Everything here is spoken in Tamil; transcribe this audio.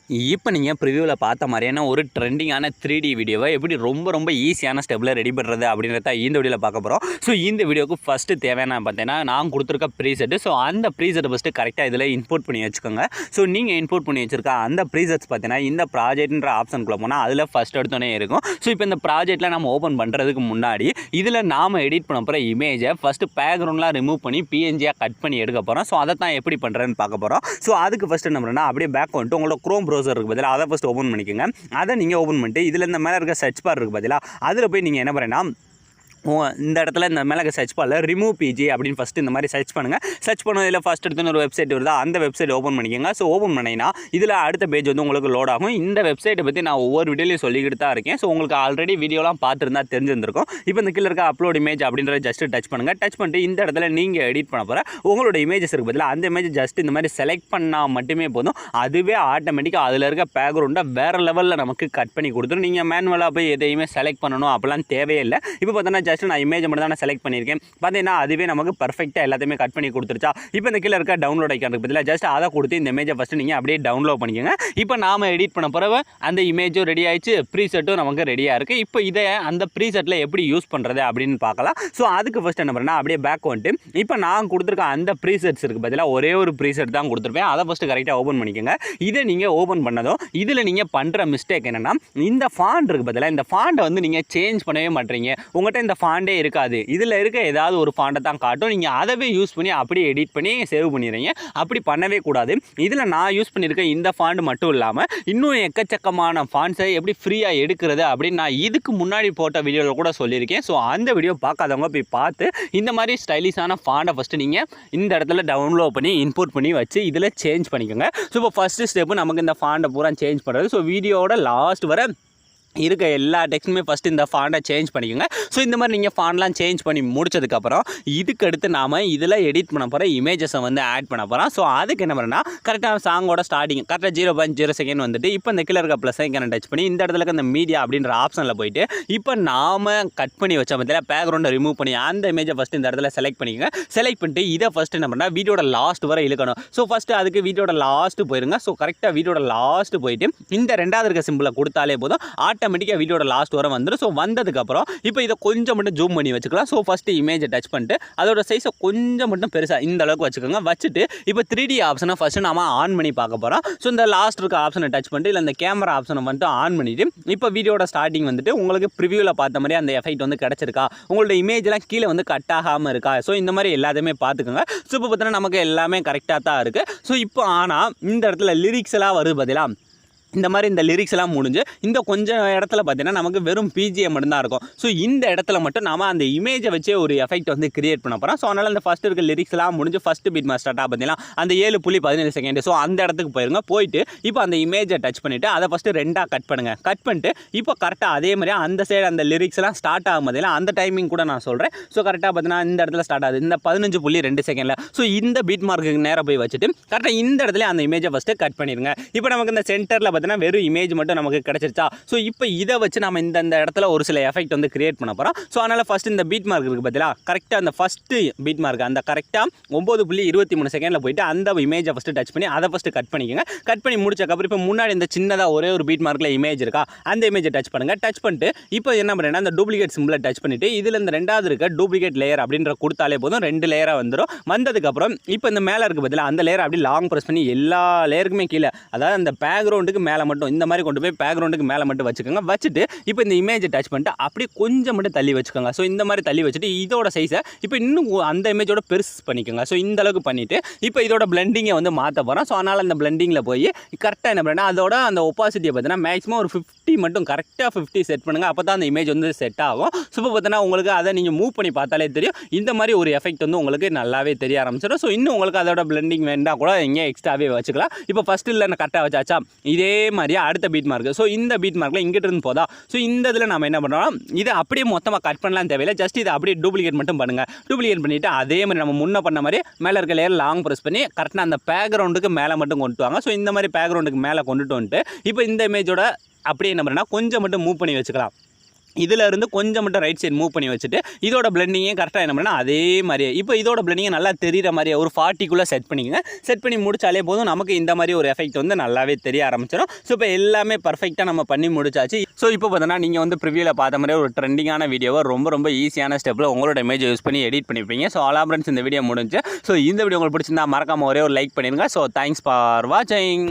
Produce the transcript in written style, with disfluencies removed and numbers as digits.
இப்போ நீங்கள் ப்ரிவியூவில் பார்த்த மாதிரியான ஒரு ட்ரெண்டிங்கான 3D வீடியோவை எப்படி ரொம்ப ஈஸியான ஸ்டெப்பில் ரெடி பண்ணுறது அப்படின்றத இந்த வீடியோவில் பார்க்க போகிறோம். ஸோ இந்த வீடியோக்கு ஃபஸ்ட்டு தேவையான பார்த்தீங்கன்னா நான் கொடுத்துருக்க ப்ரீசெட்டு. ஸோ அந்த ப்ரீசெட்டை ஃபஸ்ட்டு கரெக்டாக இதில் இன்போர்ட் பண்ணி வச்சுக்கோங்க. ஸோ நீங்கள் இன்போர்ட் பண்ணி வச்சுருக்க அந்த ப்ரீசெட்ஸ் பார்த்தீங்கன்னா இந்த ப்ராஜெக்ட்ன்ற ஆப்ஷனுக்குள்ளே போனால் அதில் ஃபஸ்ட் எடுத்தோன்னே இருக்கும். ஸோ இப்போ இந்த ப்ராஜெக்ட்டில் நம்ம ஓப்பன் பண்ணுறதுக்கு முன்னாடி இதில் நாம் எடிட் பண்ண போகிற இமேஜை ஃபஸ்ட்டு பேக்ரவுண்ட்லாம் ரிமூவ் பண்ணி பிஎன்ஜியாக கட் பண்ணி எடுக்க போகிறோம். ஸோ அதை தான் எப்படி பண்ணுறேன்னு பார்க்க போகிறோம். ஸோ அதுக்கு ஃபஸ்ட்டு என்ன பண்ணுறேன்னா அப்படியே பேக் வந்துட்டு உங்களோட க்ரோம் ப்ரௌசர் இருக்குது பதிலாக அதை ஃபஸ்ட் ஓப்பன் பண்ணிக்கோங்க. அதை நீங்கள் ஓப்பன் பண்ணிட்டு இதில் இந்த மேலே இருக்க சர்ச் பார் இருக்குது பதிலாக அதில் போய் நீங்கள் என்ன பண்ணுறேன்னா இந்த இடத்துல இந்த மேலே சர்ச் பாரில் ரிமூவ் பிஜி அப்படின்னு ஃபஸ்ட்டு இந்த மாதிரி சர்ச் பண்ணுங்கள். சர்ச் பண்ணதில் ஃபஸ்ட் எடுத்து ஒரு வெப்சைட் வருதா அந்த வெப்சைட் ஓப்பன் பண்ணிக்கோங்க. ஸோ ஓப்பன் பண்ணிங்கன்னா இதில் அடுத்த பேஜ் வந்து உங்களுக்கு லோட் ஆகும். இந்த வெப்சைட்டை பற்றி நான் ஒவ்வொரு வீடியோலையும் சொல்லிக்கிட்டு தான் இருக்கேன். ஸோ உங்களுக்கு ஆல்ரெடி வீடியோலாம் பார்த்துருந்தா தெரிஞ்சிருந்திருக்கும். இப்போ இந்த கீழே இருக்க அப்லோட் இமேஜ் அப்படின்றத ஜஸ்ட்டு டச் பண்ணுங்கள். டச் பண்ணிட்டு இந்த இடத்துல நீங்கள் எடிட் பண்ண போகிற உங்களோட இமேஜஸ் இருக்குது பதில் அந்த இமேஜ் ஜஸ்ட் இந்த மாதிரி செலக்ட் பண்ணால் மட்டுமே போதும். அதுவே ஆட்டோமேட்டிக்காக அதில் இருக்க பேக்ரவுண்டை வேறு லெவலில் நமக்கு கட் பண்ணி கொடுத்துரும். நீங்கள் மேனுவலாக போய் எதையுமே செலக்ட் பண்ணணும் அப்படிலாம் தேவையில்லை. இப்போ பார்த்தோன்னா ஜஸ்ட் நான் இமேஜ் மட்டும் தான் செலக்ட் பண்ணியிருக்கேன். பார்த்தீங்கன்னா அதுவே நமக்கு பர்ஃபெக்டாக எல்லாத்தையுமே கட் பண்ணி கொடுத்துருச்சா. இப்போ இந்த கீழே இருக்க டவுன்லோட் ஐக்கான் இருக்கு பதிலாக ஜஸ்ட் அதை கொடுத்து இந்த இமேஜை ஃபஸ்ட்டு நீங்கள் அப்படியே டவுன்லோட் பண்ணிக்கோங்க. இப்போ நாம் எடிட் பண்ண போகிற அந்த இமேஜும் ரெடி ஆயிடுச்சு, ப்ரீசெட்டும் நமக்கு ரெடியாக இருக்குது. இப்போ இதை அந்த ப்ரீசெட்டில் எப்படி யூஸ் பண்ணுறது அப்படின்னு பார்க்கலாம். ஸோ அதுக்கு ஃபஸ்ட் என்ன பண்ணுறேன்னா அப்படியே பேக் வந்துட்டு இப்போ நான் கொடுத்துருக்க அந்த ப்ரீசெட்ஸ் இருக்குது பதிலாக ஒரே ஒரு ப்ரீசெட் தான் கொடுத்துருப்பேன். அதை ஃபஸ்ட்டு கரெக்டாக ஓப்பன் பண்ணிக்கோங்க. இதை நீங்கள் ஓப்பன் பண்ணதும் இதில் நீங்கள் பண்ணுற மிஸ்டேக் என்னென்னா இந்த ஃபாண்ட் இருக்குது பதிலாக இந்த ஃபாண்டை வந்து நீங்கள் சேஞ்ச் பண்ணவே மாட்டீங்க. உங்கள்கிட்ட இந்த ஃபாண்டே இருக்காது. இதில் இருக்க ஏதாவது ஒரு ஃபாண்டை தான் காட்டும். நீங்கள் அதவே யூஸ் பண்ணி அப்படியே எடிட் பண்ணி சேவ் பண்ணிடுறீங்க. அப்படி பண்ணவே கூடாது. இதில் நான் யூஸ் பண்ணியிருக்க இந்த ஃபாண்ட் மட்டும் இல்லாமல் இன்னும் எக்கச்சக்கமான ஃபாண்ட்ஸை எப்படி ஃப்ரீயாக எடுக்கிறது அப்படின்னு நான் இதுக்கு முன்னாடி போட்ட வீடியோவில் கூட சொல்லியிருக்கேன். ஸோ அந்த வீடியோ பார்க்காதவங்க போய் பார்த்து இந்த மாதிரி ஸ்டைலிஷான ஃபாண்டை ஃபஸ்ட்டு நீங்கள் இந்த இடத்துல டவுன்லோட் பண்ணி இன்போர்ட் பண்ணி வச்சு இதில் சேஞ்ச் பண்ணிக்கோங்க. ஸோ இப்போ ஃபஸ்ட்டு ஸ்டெப்பு நமக்கு இந்த ஃபாண்டை பூரா சேஞ்ச் பண்ணுறது. ஸோ வீடியோவோட லாஸ்ட் வர இருக்க எல்லா டெக்ஸ்ட்டுமே ஃபஸ்ட்டு இந்த ஃபாண்டை சேஞ்ச் பண்ணிக்கோங்க. ஸோ இந்த மாதிரி நீங்கள் ஃபாண்ட்லாம் சேஞ்ச் பண்ணி முடிச்சதுக்கப்புறம் இதுக்கு அடுத்து நாம் இதில் எடிட் பண்ண போகிற இமேஜஸை வந்து ஆட் பண்ண போகிறோம். ஸோ அதுக்கு என்ன பண்ணுறேன்னா கரெக்டாக சாங்கோட ஸ்டார்டிங் கரெக்டாக 0.0 செகண்ட் வந்துட்டு இப்போ இந்த கீழே இருக்க ப்ளஸ் ஐக்கானை டச் பண்ணி இந்த இடத்துல இருக்க இந்த மீடியா அப்படின்ற ஆப்ஷனில் போயிட்டு இப்போ நாம் கட் பண்ணி வச்ச பற்றியில் பேக்ரவுண்டை ரிமூவ் பண்ணி அந்த இமேஜை ஃபஸ்ட்டு இந்த இடத்துல செலக்ட் பண்ணிக்கோங்க. செலக்ட் பண்ணிட்டு இதை ஃபஸ்ட்டு என்ன பண்ணால் வீடியோட லாஸ்ட் வரை இழுக்கணும். ஸோ ஃபஸ்ட்டு அதுக்கு வீடியோட லாஸ்ட்டு போயிருங்க. ஸோ கரெக்டாக வீடியோட லாஸ்ட்டு போயிட்டு இந்த ரெண்டாவது இருக்க சிம்பிளை கொடுத்தாலே போதும் ஆட்டோமேட்டிக்காக வீடியோட லாஸ்ட் வர வந்துடும். ஸோ வந்ததுக்கப்புறம் இப்போ இதை கொஞ்சம் மட்டும் ஜூம் பண்ணி வச்சுக்கலாம். ஸோ ஃபஸ்ட்டு இமேஜை டச் பண்ணிட்டு அதோட சைஸை கொஞ்சம் மட்டும் பெருசாக இந்த அளவுக்கு வச்சுக்கோங்க. வச்சுட்டு இப்போ 3D ஆப்ஷனை ஃபஸ்ட்டு நாம் ஆன் பண்ணி பார்க்க போகிறோம். ஸோ இந்த லாஸ்ட் இருக்க ஆப்ஷனை டச் பண்ணிட்டு இல்லை இந்த கேமரா ஆப்ஷனை வந்துட்டு ஆன் பண்ணிவிட்டு இப்போ வீடியோட ஸ்டார்டிங் வந்துட்டு உங்களுக்கு ப்ரிவியூவில் பார்த்த மாதிரி அந்த எஃபெக்ட் வந்து கிடச்சிருக்கா, உங்களோட இமேஜ்லாம் கீழே வந்து கட் ஆகாமல் இருக்கா. ஸோ இந்த மாதிரி எல்லாத்தையுமே பார்த்துக்கோங்க. ஸோ இப்போ பார்த்தீங்கன்னா நமக்கு எல்லாமே கரெக்டாக தான் இருக்குது. ஸோ இப்போ ஆனால் இந்த இடத்துல லிரிக்ஸ் எல்லாம் வருது பதிலாக இந்த மாதிரி இந்த லிரிக்ஸ் எல்லாம் முடிஞ்சு இந்த கொஞ்சம் இடத்துல பார்த்தீங்கன்னா நமக்கு வெறும் பிஜிஎம் மட்டும்தான் இருக்கும். ஸோ இந்த இடத்துல மட்டும் நாம் அந்த இமேஜை வச்சே ஒரு எஃபெக்ட் வந்து கிரியேட் பண்ண போகிறோம். ஸோ அதனால் அந்த ஃபஸ்ட்டு இருக்க லிரிக்ஸ் எல்லாம் முடிஞ்சு ஃபஸ்ட்டு பீட் ஸ்டார்ட்டாக பார்த்தீங்கன்னா அந்த 7.17 செகண்ட். ஸோ அந்த இடத்துக்கு போயிருங்க. போயிட்டு இப்போ அந்த இமேஜை டச் பண்ணிவிட்டு அதை ஃபஸ்ட்டு ரெண்டாக கட் பண்ணுங்கள். கட் பண்ணிட்டு இப்போ கரெக்டாக அதே மாதிரி அந்த சைடு அந்த லிரிக்ஸ் எல்லாம் ஸ்டார்ட் ஆகும் பார்த்தீங்கன்னா அந்த டைமிங் கூட நான் சொல்கிறேன். ஸோ கரெக்டாக பார்த்தீங்கன்னா இந்த இடத்துல ஸ்டார்ட் ஆகுது இந்த 15.2 செகண்டில். ஸோ இந்த பீட் மார்க்குக்கு நேராக போய் வச்சுட்டு கரெக்டாக இந்த இடத்துல அந்த இமேஜை ஃபஸ்ட்டு கட் பண்ணிடுங்க. இப்போ நமக்கு இந்த சென்டரில் வெறும் இமேஜ் மட்டும் நமக்கு கிடைச்சிருச்சா. ஸோ இப்போ இதை வச்சு நம்ம இந்த இடத்துல ஒரு சில எஃபெக்ட் வந்து கிரியேட் பண்ண போகிறோம். ஸோ அதனால் ஃபஸ்ட் இந்த பீட் மார்க் இருக்குது பார்த்தீங்களா, கரெக்டாக அந்த ஃபஸ்ட்டு பீட் மார்க் அந்த கரெக்டாக 9.23 செகண்டில் போயிட்டு அந்த இமேஜை ஃபஸ்ட்டு டச் பண்ணி அதை ஃபஸ்ட்டு கட் பண்ணிக்கோங்க. கட் பண்ணி முடிச்சக்கப்புறம் இப்போ முன்னாடி இந்த சின்னதாக ஒரே ஒரு பீட் மார்க்கில் இமேஜ் இருக்கா அந்த இமேஜை டச் பண்ணுங்கள். டச் பண்ணிட்டு இப்போ என்ன பண்ணுறேன்னா அந்த டூப்ளிகேட் சிம்பிளை டச் பண்ணிவிட்டு இதில் இந்த ரெண்டாவது இருக்க டூப்ளிகேட் லேயர் அப்படின்ற கொடுத்தாலே போதும் 2 லேயராக வந்துடும். வந்ததுக்கப்புறம் இப்போ இந்த மேலே இருக்குது பார்த்தீங்களா அந்த லேயர் அப்படி லாங் ப்ரெஸ் பண்ணி எல்லா லேயருக்குமே கீழே அதாவது அந்த பேக்ரவுண்டுக்கு மேலே மட்டும் இந்த மாதிரி கொண்டு போய் பேக்ரவுண்டுக்கு மேலே மட்டும் வச்சுக்கோங்க. வச்சுட்டு இப்போ இந்த இமேஜை டச் பண்ணிட்டு அப்படியே கொஞ்சம் மட்டும் தள்ளி வச்சுக்கோங்க. ஸோ இந்த மாதிரி தள்ளி வச்சுட்டு இதோட சைஸை இப்போ இன்னும் அந்த இமேஜோட பெருசு பண்ணிக்கோங்க. ஸோ இந்த அளவுக்கு பண்ணிவிட்டு இப்போ இதோட பிளெண்டிங்கை வந்து மாற்ற போகிறோம். ஸோ அதனால் அந்த பிளெண்டிங்கில் போய் கரெக்டாக என்ன பண்ணால் அதோட அந்த ஒப்பாசிட்டியை பார்த்தீங்கன்னா மேக்ஸிமம் ஒரு 50 மட்டும் கரெக்டாக 50 செட் பண்ணுங்கள். அப்போ தான் அந்த இமேஜ் வந்து செட் ஆகும். ஸோ இப்போ பார்த்தீங்கன்னா உங்களுக்கு அதை நீங்கள் மூவ் பண்ணி பார்த்தாலே தெரியும். இந்த மாதிரி ஒரு எஃபெக்ட் வந்து உங்களுக்கு நல்லாவே தெரிய ஆரம்பிச்சிடும். ஸோ இன்னும் உங்களுக்கு அதோட பிளெண்டிங் வேண்டாம் கூட எங்கே எக்ஸ்ட்ராவே வச்சுக்கலாம். இப்போ ஃபஸ்ட்டு இல்லை கரெக்டாக வச்சாச்சா இதே மாதிரியே அடுத்த பீட் மார்க். ஸோ இந்த பீட் மார்க்கில் இங்கிட்ட இருந்து போதா. ஸோ இந்த இதில் நம்ம என்ன பண்ணுறோம் இதை அப்படியே மொத்தமாக கட் பண்ணலாம் தேவையில்லை. ஜஸ்ட் இதை அப்படியே டூப்ளிகேட் மட்டும் பண்ணுங்கள். டூப்ளிகேட் பண்ணிவிட்டு அதே மாதிரி நம்ம முன்ன பண்ண மாதிரி மேலே இருக்க லேயர் லாங் ப்ரெஸ் பண்ணி கரெக்டாக அந்த பேக்ரவுண்டுக்கு மேலே மட்டும் கொண்டு வாங்க. ஸோ இந்த மாதிரி பேக்ரவுண்டுக்கு மேலே கொண்டுட்டு வந்துட்டு இப்போ இந்த இமேஜோட அப்படியே என்ன பண்ணுறேன்னா கொஞ்சம் மட்டும் மூவ் பண்ணி வச்சுக்கலாம். இதில் இருந்து கொஞ்சம் மட்டும் ரைட் சைடு மூவ் பண்ணி வச்சுட்டு இதோட பிளெண்டிங்கே கரெக்டாக என்ன பண்ணால் அதே மாதிரியே இப்போ இதோட பிளெண்டிங்கை நல்லா தெரிகிற மாதிரியே ஒரு 40க்குள்ளே செட் பண்ணிக்கோங்க. செட் பண்ணி முடிச்சாலே போதும், நமக்கு இந்த மாதிரி ஒரு எஃபெக்ட் வந்து நல்லாவே தெரிய ஆரம்பிச்சிடும். ஸோ இப்போ எல்லாமே பர்ஃபெக்டாக நம்ம பண்ணி முடிச்சாச்சு. ஸோ இப்போ பார்த்தோன்னா நீங்கள் வந்து ப்ரிவியூவில் பார்த்த மாதிரி ஒரு ட்ரெண்டிங்கான வீடியோவை ரொம்ப ஈஸியான ஸ்டெப்பில் உங்களோட இமேஜ் யூஸ் பண்ணி எடிட் பண்ணிப்பீங்க. ஸோ ஆல் ஃப்ரெண்ட்ஸ், இந்த வீடியோ முடிஞ்சு. ஸோ இந்த வீடியோ உங்களுக்கு பிடிச்சிருந்தா மறக்காமல் ஒரே ஒரு லைக் பண்ணிடுங்க. ஸோ தேங்க்ஸ் ஃபார் வாட்சிங்.